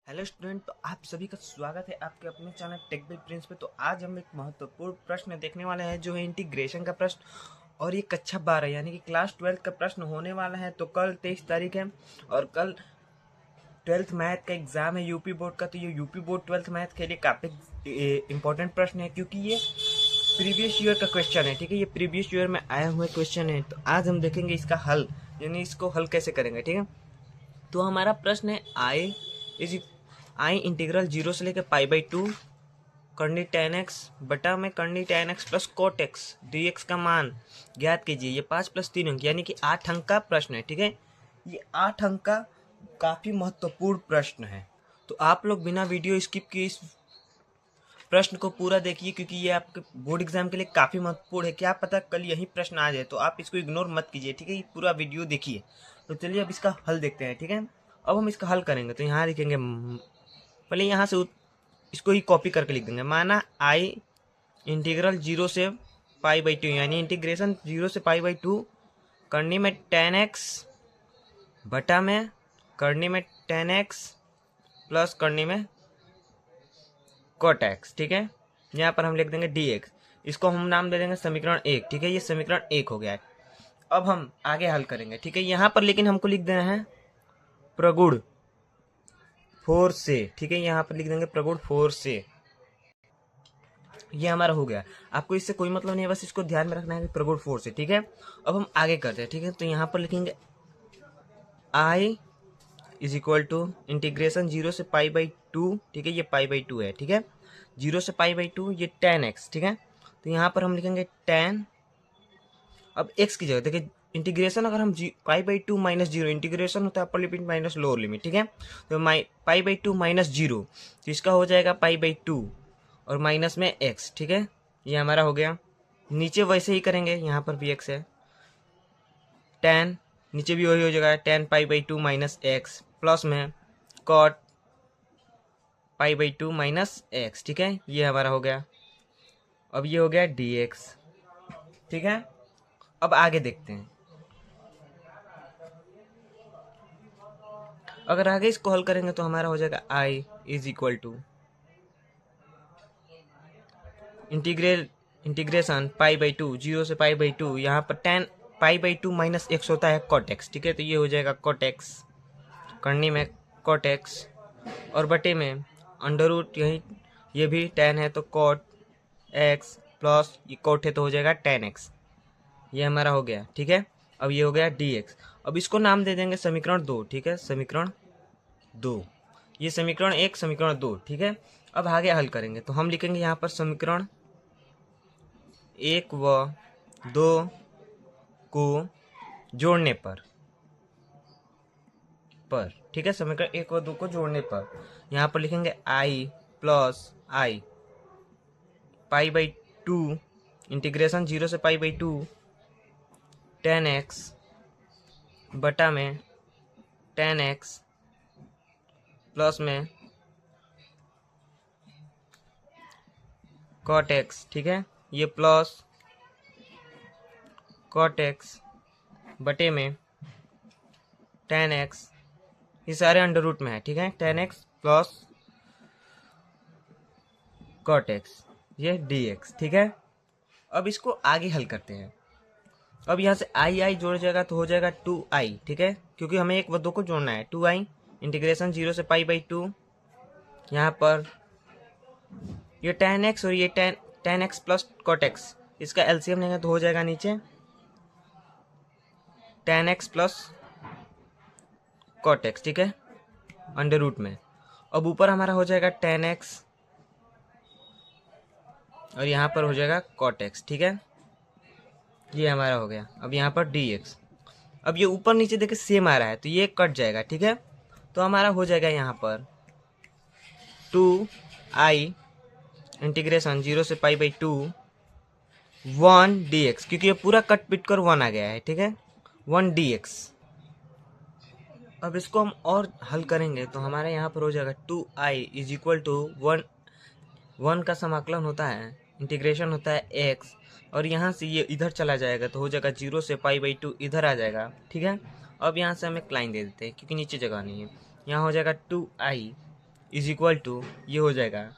Hello student, तो आप सभी का स्वागत है आपके अपने चैनल टेक विद प्रिंस पे। तो आज हम एक महत्वपूर्ण प्रश्न देखने वाले हैं जो है इंटीग्रेशन का प्रश्न, और ये कक्षा 12 यानी कि क्लास 12 का प्रश्न होने वाला है। तो कल 23 तारीख है और कल 12th मैथ का एग्जाम है यूपी बोर्ड का। तो ये यूपी बोर्ड 12th मैथ के लिए काफ़ी इंपॉर्टेंट प्रश्न है, क्योंकि ये प्रीवियस ईयर का क्वेश्चन है। ठीक है, ये प्रीवियस ईयर में आया हुआ क्वेश्चन है। तो आज हम देखेंगे इसका हल, यानी इसको हल कैसे करेंगे। ठीक है, तो हमारा प्रश्न है आई इंटीग्रल 0 से लेकर π/2 करनी tan x बटा में करनी tan x plus cot x dx का मान ज्ञात कीजिए। ये 5 + 3 अंक यानी कि 8 अंक का प्रश्न है। ठीक है, ये 8 अंक का काफ़ी महत्वपूर्ण प्रश्न है। तो आप लोग बिना वीडियो स्किप किए इस प्रश्न को पूरा देखिए, क्योंकि ये आपके बोर्ड एग्जाम के लिए काफ़ी महत्वपूर्ण है। क्या पता कल यही प्रश्न आ जाए, तो आप इसको इग्नोर मत कीजिए। ठीक है, ये पूरा वीडियो देखिए। तो चलिए अब इसका हल देखते हैं। ठीक है, अब हम इसका हल करेंगे। तो यहाँ लिखेंगे, पहले यहाँ से इसको ही कॉपी करके लिख देंगे। माना आई इंटीग्रल 0 से π/2 यानी इंटीग्रेशन 0 से π/2 करनी में tan x बटा में करनी में tan x प्लस करनी में cot x। ठीक है, यहाँ पर हम लिख देंगे dx। इसको हम नाम दे देंगे समीकरण 1। ठीक है, ये समीकरण 1 हो गया है। अब हम आगे हल करेंगे। ठीक है, यहाँ पर लेकिन हमको लिख देना है प्रगुण 4 से। ठीक है, यहाँ पर लिख देंगे प्रगुण 4 से। ये हमारा हो गया। आपको इससे कोई मतलब नहीं है, बस इसको ध्यान में रखना है कि प्रगुण 4 से। ठीक है, अब हम आगे करते हैं। ठीक है, तो यहाँ पर लिखेंगे i is equal to integration 0 से π/2। ठीक है, ये π/2 है। ठीक है, 0 से π/2 ये tan x। ठीक है, तो यहाँ पर हम लिखेंगे tan। अब x की जगह देखिए, इंटीग्रेशन अगर हम π/2 माइनस 0, इंटीग्रेशन होता है अपर लिमिट माइनस लोअर लिमिट। ठीक है, तो π/2 माइनस 0, तो इसका हो जाएगा π/2 और माइनस में x। ठीक है, ये हमारा हो गया। नीचे वैसे ही करेंगे, यहाँ पर भी x है। tan नीचे भी वही हो जाएगा, tan π/2 माइनस x प्लस में cot π/2 माइनस x। ठीक है, ये हमारा हो गया। अब ये हो गया dx। ठीक है, अब आगे देखते हैं। अगर आगे इसको हल करेंगे तो हमारा हो जाएगा i is equal to integration π/2 0 से π/2, यहाँ पर tan π/2 माइनस x होता है cot x। ठीक है, तो ये हो जाएगा cot x करनी में cot x और बटे में अंडर रूट, यही ये भी tan है तो cot x प्लस ये cot है तो हो जाएगा tan x। ये हमारा हो गया। ठीक है, अब ये हो गया dx। अब इसको नाम दे देंगे समीकरण 2। ठीक है, समीकरण 2, ये समीकरण 1 समीकरण 2। ठीक है, अब आगे हल करेंगे तो हम लिखेंगे यहाँ पर समीकरण 1 व 2 को जोड़ने पर। ठीक है, समीकरण 1 व 2 को जोड़ने पर यहाँ पर लिखेंगे i प्लस i π/2 इंटीग्रेशन 0 से π/2 tan x बटा में tan x प्लस में cot x। ठीक है, ये प्लस cot x बटे में tan x, ये सारे अंडर रूट में है। ठीक है, tan x plus cot x, ये dx। ठीक है, अब इसको आगे हल करते हैं। अब यहाँ से i जोड़ जाएगा तो हो जाएगा 2i। ठीक है, क्योंकि हमें 1 व 2 को जोड़ना है। 2i इंटीग्रेशन 0 से π/2, यहाँ पर ये tan x और ये tan x plus cot x, इसका एलसीएम लेंगे तो हो जाएगा नीचे tan x plus cot x। ठीक है, अंडर रूट में। अब ऊपर हमारा हो जाएगा tan x और यहाँ पर हो जाएगा cot x। ठीक है, ये हमारा हो गया। अब यहाँ पर dx। अब ये ऊपर नीचे देखिए सेम आ रहा है तो ये कट जाएगा। ठीक है, तो हमारा हो जाएगा यहाँ पर 2i इंटीग्रेशन 0 से π/2 1 dx, क्योंकि ये पूरा कट पिट कर 1 आ गया है। ठीक है, 1 dx। अब इसको हम और हल करेंगे तो हमारे यहाँ पर हो जाएगा 2i इज इक्वल टू 1 का समाकलन होता है, इंटीग्रेशन होता है x, और यहाँ से ये इधर चला जाएगा तो हो जाएगा 0 से π/2 इधर आ जाएगा। ठीक है, अब यहाँ से हम एक लाइन दे देते हैं क्योंकि नीचे जगह नहीं है। यहाँ हो जाएगा 2i इज इक्वल टू ये हो जाएगा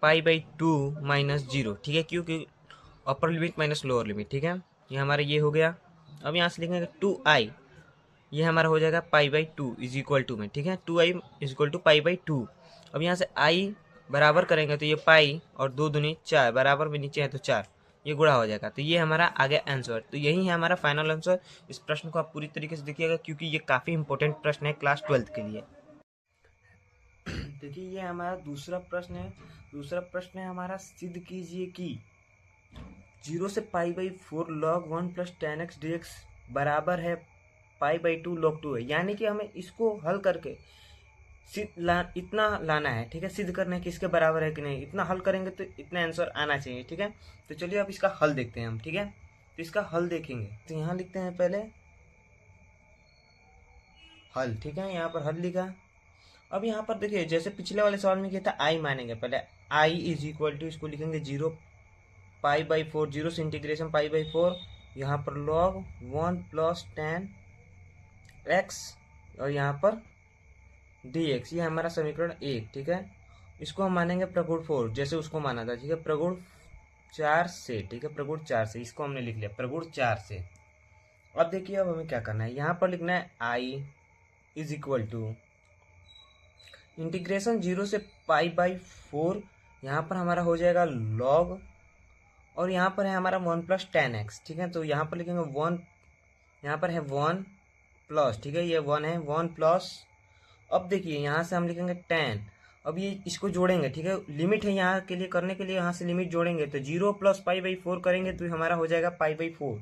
पाई बाई 2 माइनस 0, ठीक है, क्योंकि अपर लिमिट माइनस लोअर लिमिट, ठीक है। ये हमारा ये हो गया। अब यहाँ से लिखेंगे 2i, ये हमारा हो जाएगा pi by 2 is equal to में, ठीक है, 2i is equal to pi by 2। अब यहाँ से i बराबर करेंगे तो ये पाई और 2 दूनी 4, बराबर में नीचे है तो 4, ये गुणा हो जाएगा। तो ये हमारा आगे आंसर, तो यही है हमारा फाइनल आंसर। इस प्रश्न को आप पूरी तरीके से देखिएगा क्योंकि ये काफ़ी इंपॉर्टेंट प्रश्न है क्लास 12 के लिए। देखिए ये हमारा दूसरा प्रश्न है। दूसरा प्रश्न है हमारा, सिद्ध कीजिए कि 0 से pi by 4 log 1 plus 10x dx बराबर है पाई बाई 2 log 2 है। यानी कि हमें इसको हल करके इतना लाना है, ठीक है, सिद्ध करना है कि इसके बराबर है कि नहीं। इतना हल करेंगे तो इतना आंसर आना चाहिए, ठीक है। तो चलिए अब इसका हल देखते हैं हम, ठीक है। तो इसका हल देखेंगे तो यहाँ लिखते हैं पहले हल, ठीक है, यहाँ पर हल लिखा। अब यहाँ पर देखिए जैसे पिछले वाले सवाल में किया था आई मानेंगे, पहले आई इज इक्वल टू इसको लिखेंगे 0 पाई बाई 4, 0 से इंटीग्रेशन पाई बाई 4, यहाँ पर log 1 प्लस 10x और यहाँ पर dx, ये हमारा समीकरण 1, ठीक है। इसको हम मानेंगे प्रगुण 4 जैसे उसको माना था, ठीक है, प्रगुण 4 से, ठीक है, प्रगुण 4 से, इसको हमने लिख लिया प्रगुण 4 से। अब देखिए अब हमें क्या करना है, यहाँ पर लिखना है I is equal to integration 0 से पाई बाई 4, यहाँ पर हमारा हो जाएगा log, और यहाँ पर है हमारा 1 प्लस 10x, ठीक है। तो यहाँ पर लिखेंगे 1, यहाँ पर है 1 प्लस, ठीक है, ये 1 है, 1 प्लस। अब देखिए यहाँ से हम लिखेंगे 10, अब ये इसको जोड़ेंगे, ठीक है, लिमिट है यहाँ के लिए करने के लिए, यहाँ से लिमिट जोड़ेंगे तो 0 प्लस पाई बाई 4 करेंगे तो हमारा हो जाएगा पाई बाई 4।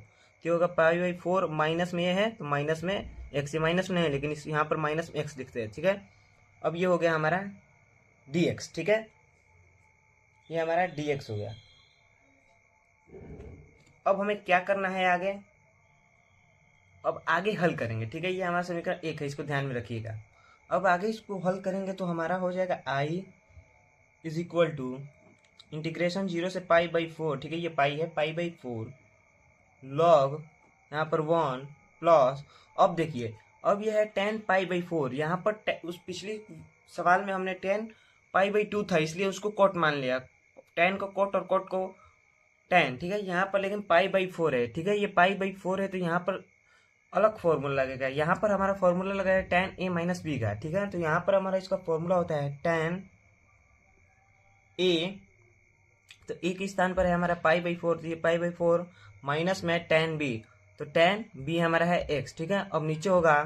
क्या होगा, पाई बाई 4 माइनस में ये है तो माइनस में एक्स, ये माइनस में है लेकिन इस यहाँ पर माइनस एक्स लिखते हैं, ठीक है। अब ये हो गया हमारा dx, ठीक है, ये हमारा dx हो गया। अब हमें क्या करना है आगे, अब आगे हल करेंगे, ठीक है, ये हमारा समीकरण 1 है, इसको ध्यान में रखिएगा। अब आगे इसको हल करेंगे तो हमारा हो जाएगा I is equal to integration 0 से पाई बाई 4, ठीक है, ये पाई है, पाई बाई 4 log यहाँ पर 1 प्लस। अब देखिए अब यह है 10 पाई बाई 4, यहाँ पर उस पिछली सवाल में हमने 10 पाई बाई 2 था इसलिए उसको कोट मान लिया, 10 को कोट और कोट को 10, ठीक है। यहाँ पर लेकिन पाई बाई 4 है, ठीक है, ये पाई बाई 4 है तो यहाँ पर अलग फॉर्मूला लगेगा। यहाँ पर हमारा फॉर्मूला लगा है tan a माइनस बी का, ठीक है। तो यहाँ पर हमारा इसका फॉर्मूला होता है tan a, तो a के स्थान पर है हमारा पाई बाई 4, तो ये पाई बाई 4 माइनस में tan b, तो tan b हमारा है x, ठीक है। अब नीचे होगा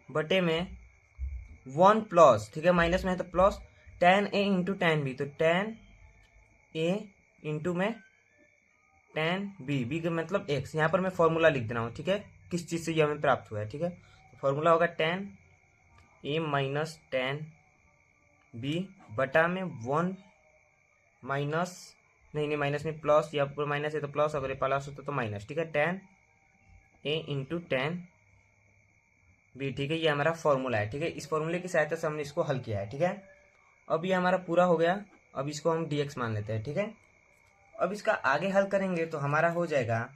बटे में 1 प्लस, ठीक है, माइनस में है तो plus tan a into tan b, तो tan a इंटू में tan b, b का मतलब x, यहाँ पर मैं फॉर्मूला लिख दे रहा हूँ, ठीक है, किस चीज़ से ये हमें प्राप्त हुआ है, ठीक है। तो फॉर्मूला होगा tan a minus tan b बटा में 1 माइनस, नहीं माइनस नहीं प्लस, या ऊपर माइनस है तो प्लस, अगर ये प्लस होता तो माइनस, ठीक है, tan a into tan b, ठीक है, ये हमारा फॉर्मूला है, ठीक है। इस फॉर्मूले की सहायता से हमने इसको हल किया है, ठीक है। अब ये हमारा पूरा हो गया, अब इसको हम dx मान लेते हैं, ठीक है। अब इसका आगे हल करेंगे तो हमारा हो जाएगा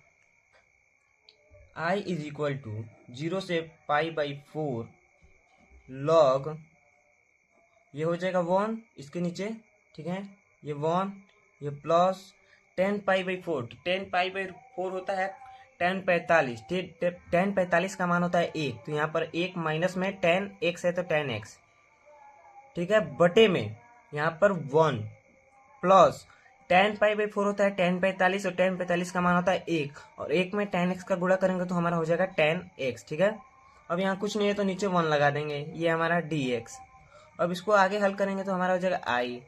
आई इज इक्वल टू 0 से पाई बाई 4 log, ये हो जाएगा 1 इसके नीचे, ठीक है, ये 1, ये प्लस 10 पाई बाई 4, तो 10 पाई बाई 4 होता है tan 45, tan 45 का मान होता है 1, तो यहाँ पर 1 माइनस में tan x है तो tan x, ठीक है, बटे में यहाँ पर 1 प्लस tan पाई बाई 4 होता है tan 45, और tan 45 का मान होता है 1, और 1 में tan x का गुणा करेंगे तो हमारा हो जाएगा tan x, ठीक है। अब यहाँ कुछ नहीं है तो नीचे 1 लगा देंगे, ये हमारा dx। अब इसको आगे हल करेंगे तो हमारा हो जाएगा आई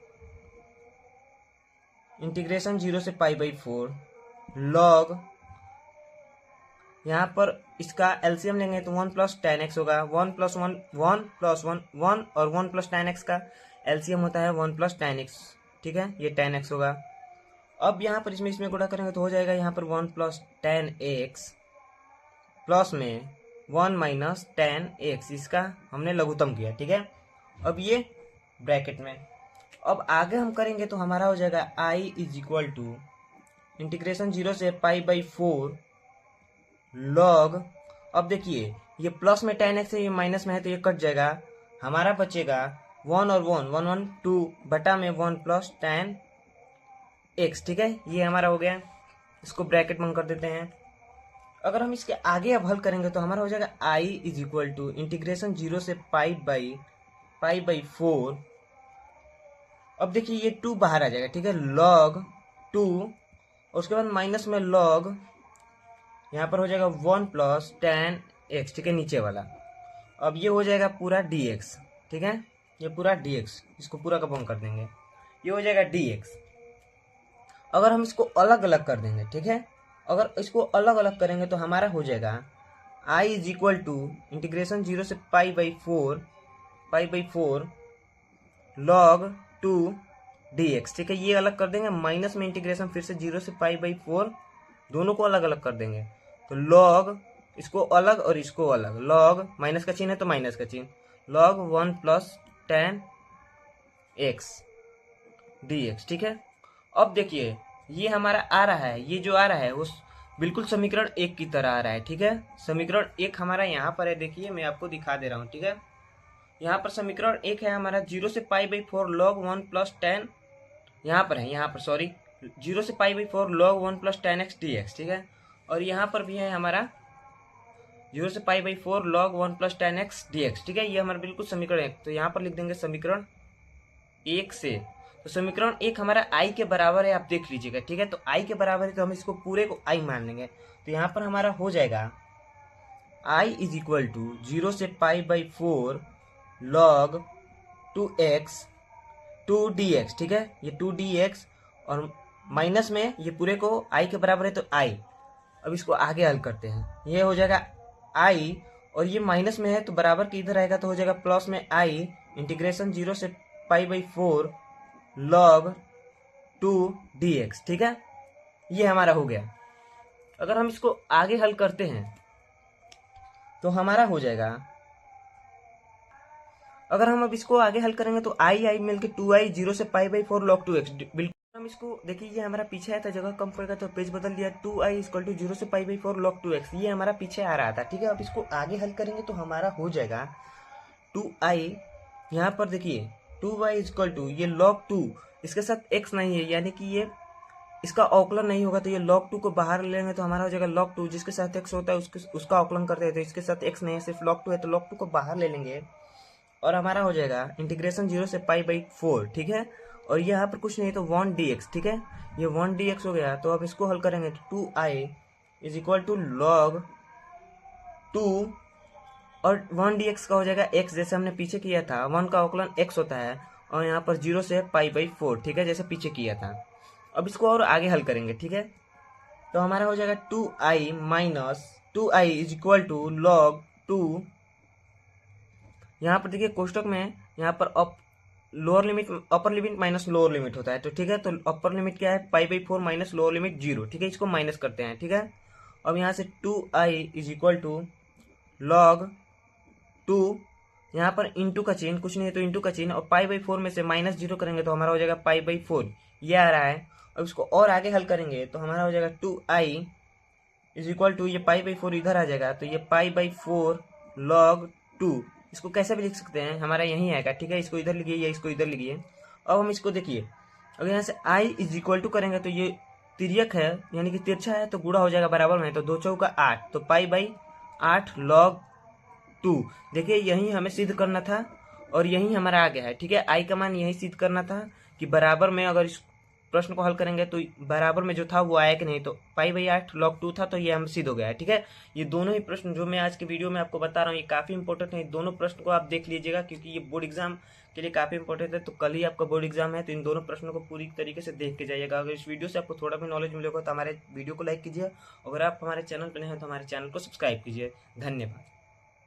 इंटीग्रेशन 0 से पाई बाई 4 log, यहाँ पर इसका एलसीएम लेंगे तो 1 प्लस tan x होगा, 1 प्लस 1 1 प्लस 1 1, और 1 प्लस tan x का एलसीएम होता है 1 प्लस tan x, ठीक है, ये tan x होगा। अब यहाँ पर इसमें गुणा करेंगे तो हो जाएगा यहाँ पर 1 प्लस tan x प्लस में 1 माइनस tan x, इसका हमने लघुत्तम किया, ठीक है। अब ये ब्रैकेट में, अब आगे हम करेंगे तो हमारा हो जाएगा I is equal to integration 0 से पाई बाई 4 log, अब देखिए ये प्लस में tan x है, ये माइनस में है तो ये कट जाएगा, हमारा बचेगा 1 और 1 1 1 2 बटा में 1 प्लस tan x, ठीक है। ये हमारा हो गया, इसको ब्रैकेट में कर देते हैं। अगर हम इसके आगे अब हल करेंगे तो हमारा हो जाएगा i is equal to integration 0 से पाई बाई 4। अब देखिए ये 2 बाहर आ जाएगा, ठीक है, log 2 और उसके बाद माइनस में log, यहाँ पर हो जाएगा 1 प्लस tan x, ठीक है, नीचे वाला। अब ये हो जाएगा पूरा dx, ठीक है, ये पूरा dx, इसको पूरा का बंद कर देंगे, ये हो जाएगा dx। अगर हम इसको अलग अलग कर देंगे, ठीक है, अगर इसको अलग अलग करेंगे तो हमारा हो जाएगा i is equal to integration 0 से pi by four log 2 dx, ठीक है। ये अलग कर देंगे, माइनस में इंटीग्रेशन फिर से 0 से पाई बाई 4, दोनों को अलग अलग कर देंगे तो log, इसको अलग और इसको अलग, log माइनस का चिन्ह है तो माइनस का चिन्ह, log 1 plus tan x dx, ठीक है। अब देखिए ये हमारा आ रहा है, ये जो आ रहा है वो बिल्कुल समीकरण 1 की तरह आ रहा है, ठीक है। समीकरण 1 हमारा यहाँ पर है, देखिए मैं आपको दिखा दे रहा हूँ, ठीक है। यहाँ पर समीकरण 1 है हमारा 0 से pi by 4 log 1 plus tan, यहाँ पर है, यहाँ पर सॉरी 0 से pi by 4 log 1 plus tan x dx, ठीक है। और यहाँ पर भी है हमारा 0 से pi by 4 log 1 plus tan x dx, ठीक है। ये हमारा बिल्कुल समीकरण 1, तो यहाँ पर लिख देंगे समीकरण 1 से। तो समीकरण 1 हमारा i के बराबर है, आप देख लीजिएगा, ठीक है। तो i के बराबर है तो हम इसको पूरे को i मान लेंगे, तो यहाँ पर हमारा हो जाएगा i इज इक्वल टू 0 से पाई बाई 4 log 2 dx, ठीक है, ये 2 dx और माइनस में ये पूरे को i के बराबर है तो i। अब इसको आगे हल करते हैं, ये हो जाएगा i और ये माइनस में है तो बराबर के इधर आएगा तो हो जाएगा प्लस में i इंटीग्रेशन 0 से पाई बाई 4 log 2 dx, ठीक है। ये हमारा हो गया। अगर हम इसको आगे हल करते हैं तो हमारा हो जाएगा, अगर हम अब इसको आगे हल करेंगे तो i मिलके 2i 0 से पाई बाई 4 log 2x, बिल्कुल हम इसको देखिए, ये हमारा पीछे आया था, जगह कम पड़ेगा तो पेज बदल दिया, 2i इक्वल टू 0 से पाई बाई 4 log 2x, ये हमारा पीछे आ रहा था, ठीक है। अब इसको आगे हल करेंगे तो हमारा हो जाएगा 2i, यहाँ पर देखिए 2y इक्वल टू ये log 2, इसके साथ x नहीं है यानी कि ये इसका अवकलन नहीं होगा, तो ये log 2 को बाहर लेंगे तो हमारा हो जाएगा log 2, जिसके साथ x होता है उसका अवकलन करते हैं, तो इसके साथ x नहीं है, सिर्फ log 2 है, तो log 2 को बाहर ले लेंगे और हमारा हो जाएगा इंटीग्रेशन 0 से पाई बाई 4, ठीक है। और यहाँ पर कुछ नहीं तो 1 dx, ठीक है, ये 1 dx हो गया। तो अब इसको हल करेंगे तो 2i is equal to log 2 और 1 dx का हो जाएगा x, जैसे हमने पीछे किया था 1 का अवकलन x होता है और यहाँ पर 0 से पाई बाई 4, ठीक है, जैसे पीछे किया था। अब इसको और आगे हल करेंगे, ठीक है, तो हमारा हो जाएगा 2i minus 2i is equal to log 2, यहाँ पर देखिए कोष्टक में यहाँ पर lower limit upper limit minus lower limit होता है, तो ठीक है, तो अपर लिमिट क्या है pi by 4 minus lower limit 0, ठीक है, इसको माइनस करते हैं, ठीक है। अब यहाँ से 2i is equal to log 2, यहाँ पर इंटू का चिन्ह, कुछ नहीं है तो इंटू का चिन्ह, और पाई बाई 4 में से माइनस 0 करेंगे तो हमारा हो जाएगा पाई बाई 4, ये आ रहा है। अब इसको और आगे हल करेंगे तो हमारा हो जाएगा 2i इज इक्वल टू ये पाई बाई 4 इधर आ जाएगा तो ये पाई बाई 4 log 2, इसको कैसे भी लिख सकते हैं, हमारा यही आएगा, ठीक है, इसको इधर लिखिए या इसको इधर लिखिए। अब हम इसको देखिए, अगर यहाँ से i इज इक्वल टू करेंगे तो ये तिर्यक है यानी कि तिरछा है तो गुणा हो जाएगा बराबर में, तो 2 चौका 8, तो पाई बाई 8 log 2, देखिए यही हमें सिद्ध करना था और यही हमारा आ गया है, ठीक है। i का मान यही सिद्ध करना था कि बराबर में, अगर इस प्रश्न को हल करेंगे तो बराबर में जो था वो आया कि नहीं, तो पाई बाई 8 log 2 था, तो ये हम सिद्ध हो गया है, ठीक है। ये दोनों ही प्रश्न जो मैं आज के वीडियो में आपको बता रहा हूँ ये काफ़ी इंपॉर्टेंट है, दोनों प्रश्न को आप देख लीजिएगा क्योंकि ये बोर्ड एग्जाम के लिए काफ़ी इंपॉर्टेंट है। तो कल ही आपका बोर्ड एग्जाम है, तो इन दोनों प्रश्नों को पूरी तरीके से देख के जाइएगा। अगर इस वीडियो से आपको थोड़ा भी नॉलेज मिलेगा तो हमारे वीडियो को लाइक कीजिए, अगर आप हमारे चैनल पर नए हैं तो हमारे चैनल को सब्सक्राइब कीजिए। धन्यवाद।